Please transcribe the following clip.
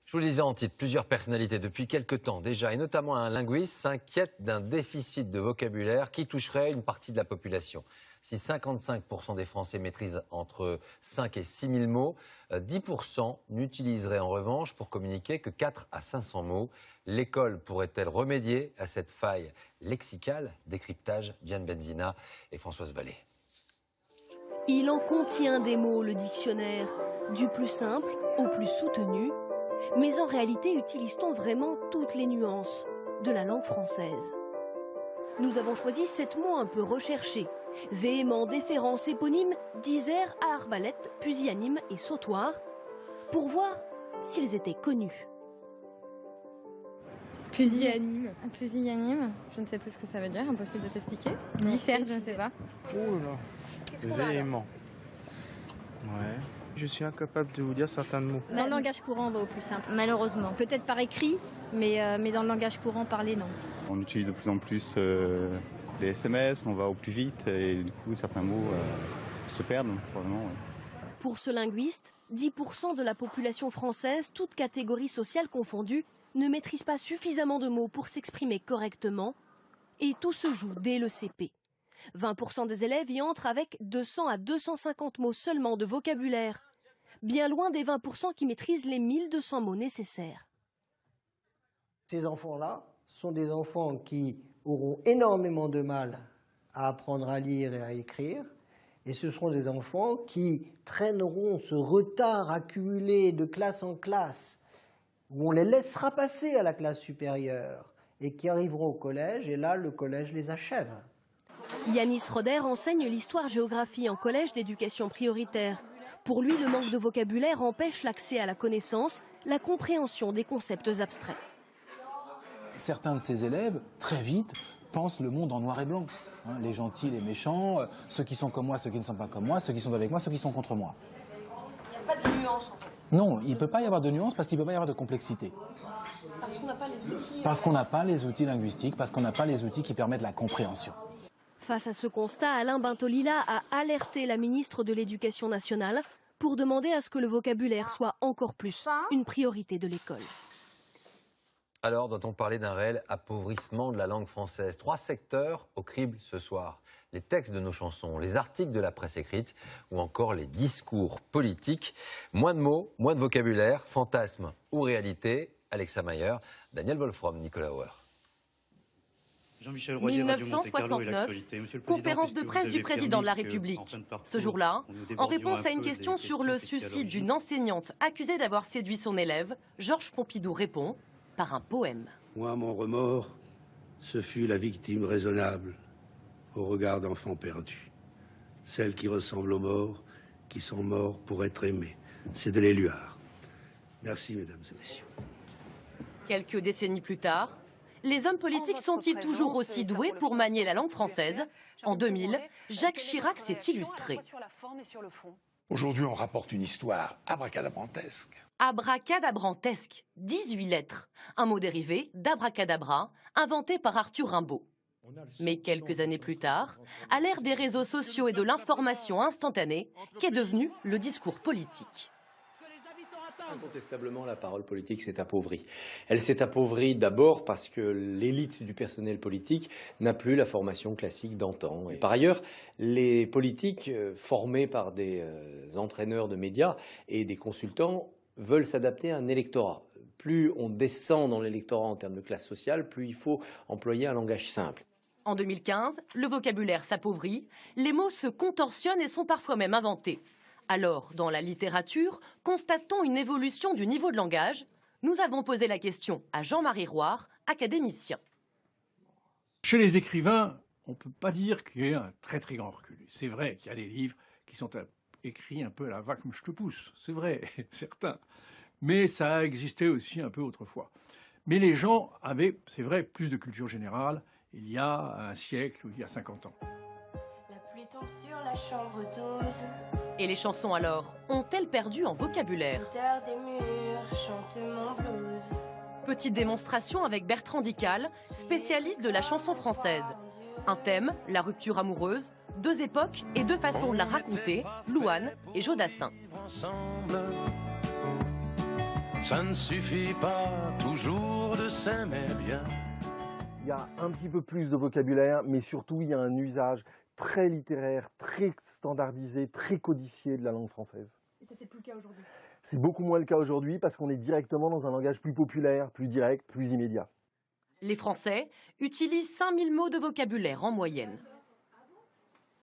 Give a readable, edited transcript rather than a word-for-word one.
Je vous le disais en titre, plusieurs personnalités depuis quelques temps déjà, et notamment un linguiste, s'inquiètent d'un déficit de vocabulaire qui toucherait une partie de la population. Si 55% des Français maîtrisent entre 5 et 6 000 mots, 10% n'utiliseraient en revanche pour communiquer que 4 à 500 mots. L'école pourrait-elle remédier à cette faille lexicale? Décryptage, Diane Benzina et Françoise Vallée. Il en contient des mots, le dictionnaire, du plus simple au plus soutenu. Mais en réalité, utilise-t-on vraiment toutes les nuances de la langue française? Nous avons choisi 7 mots un peu recherchés. Véhément, déférence, éponyme, disert, à arbalète, pusillanime et sautoir, pour voir s'ils étaient connus. Pusillanime. Pusillanime, je ne sais plus ce que ça veut dire, impossible de t'expliquer. Disert, je ne sais pas. Oh là, véhément. Ouais. Je suis incapable de vous dire certains mots. Dans le langage courant, on va au plus simple. Malheureusement. Peut-être par écrit, mais dans le langage courant, parlé, non. On utilise de plus en plus les SMS, on va au plus vite et du coup certains mots se perdent probablement. Ouais. Pour ce linguiste, 10% de la population française, toutes catégories sociales confondues, ne maîtrise pas suffisamment de mots pour s'exprimer correctement. Et tout se joue dès le CP. 20% des élèves y entrent avec 200 à 250 mots seulement de vocabulaire, bien loin des 20% qui maîtrisent les 1200 mots nécessaires. Ces enfants-là sont des enfants qui auront énormément de mal à apprendre à lire et à écrire, et ce seront des enfants qui traîneront ce retard accumulé de classe en classe, où on les laissera passer à la classe supérieure, et qui arriveront au collège, et là, le collège les achève. Yanis Roder enseigne l'histoire-géographie en collège d'éducation prioritaire. Pour lui, le manque de vocabulaire empêche l'accès à la connaissance, la compréhension des concepts abstraits. Certains de ces élèves, très vite, pensent le monde en noir et blanc. Les gentils, les méchants, ceux qui sont comme moi, ceux qui ne sont pas comme moi, ceux qui sont avec moi, ceux qui sont contre moi. Il n'y a pas de nuance en fait. Non, il ne peut pas y avoir de nuance parce qu'il ne peut pas y avoir de complexité. Parce qu'on n'a pas les outils. Parce qu'on n'a pas les outils linguistiques, parce qu'on n'a pas les outils qui permettent la compréhension. Face à ce constat, Alain Bintolila a alerté la ministre de l'Éducation nationale pour demander à ce que le vocabulaire soit encore plus une priorité de l'école. Alors, doit-on parler d'un réel appauvrissement de la langue française? 3 secteurs au crible ce soir. Les textes de nos chansons, les articles de la presse écrite ou encore les discours politiques. Moins de mots, moins de vocabulaire, fantasme ou réalité? Alexa Mayer, Daniel Wolfrom, Nicolas Hauer. 1969, conférence de presse du président de la République. Ce jour-là, en réponse à une question sur le suicide d'une enseignante accusée d'avoir séduit son élève, Georges Pompidou répond par un poème. Moi, mon remords, ce fut la victime raisonnable au regard d'enfants perdus. Celle qui ressemble aux morts, qui sont morts pour être aimés. C'est de l'Éluard. Merci, mesdames et messieurs. Quelques décennies plus tard, les hommes politiques sont-ils toujours aussi doués pour manier la langue française? En 2000, Jacques Chirac s'est illustré. Aujourd'hui, on rapporte une histoire abracadabrantesque. Abracadabrantesque, 18 lettres. Un mot dérivé d'abracadabra, inventé par Arthur Rimbaud. Mais quelques années plus tard, à l'ère des réseaux sociaux et de l'information instantanée, qu'est devenu le discours politique. Incontestablement, la parole politique s'est appauvrie. Elle s'est appauvrie d'abord parce que l'élite du personnel politique n'a plus la formation classique d'antan. Et par ailleurs, les politiques formés par des entraîneurs de médias et des consultants veulent s'adapter à un électorat. Plus on descend dans l'électorat en termes de classe sociale, plus il faut employer un langage simple. En 2015, le vocabulaire s'appauvrit, les mots se contorsionnent et sont parfois même inventés. Alors, dans la littérature, constatons une évolution du niveau de langage. Nous avons posé la question à Jean-Marie Roire, académicien. Chez les écrivains, on ne peut pas dire qu'il y ait un très très grand recul. C'est vrai qu'il y a des livres qui sont écrits un peu à la va comme je te pousse, c'est vrai, certains. Mais ça a existé aussi un peu autrefois. Mais les gens avaient, c'est vrai, plus de culture générale il y a un siècle ou il y a 50 ans. La pluie tombe sur la chambre d'Ose. Et les chansons alors, ont-elles perdu en vocabulaire? L'odeur des murs chante mon blues. Petite démonstration avec Bertrand Dical, spécialiste de la chanson française. Un thème, la rupture amoureuse, 2 époques et 2 façons de la raconter, Louane et Jodassin. Ça ne suffit pas toujours de s'aimer bien. Il y a un petit peu plus de vocabulaire, mais surtout il y a un usage très littéraire, très standardisé, très codifié de la langue française. Et ça, c'est plus le cas aujourd'hui? C'est beaucoup moins le cas aujourd'hui parce qu'on est directement dans un langage plus populaire, plus direct, plus immédiat. Les Français utilisent 5000 mots de vocabulaire en moyenne.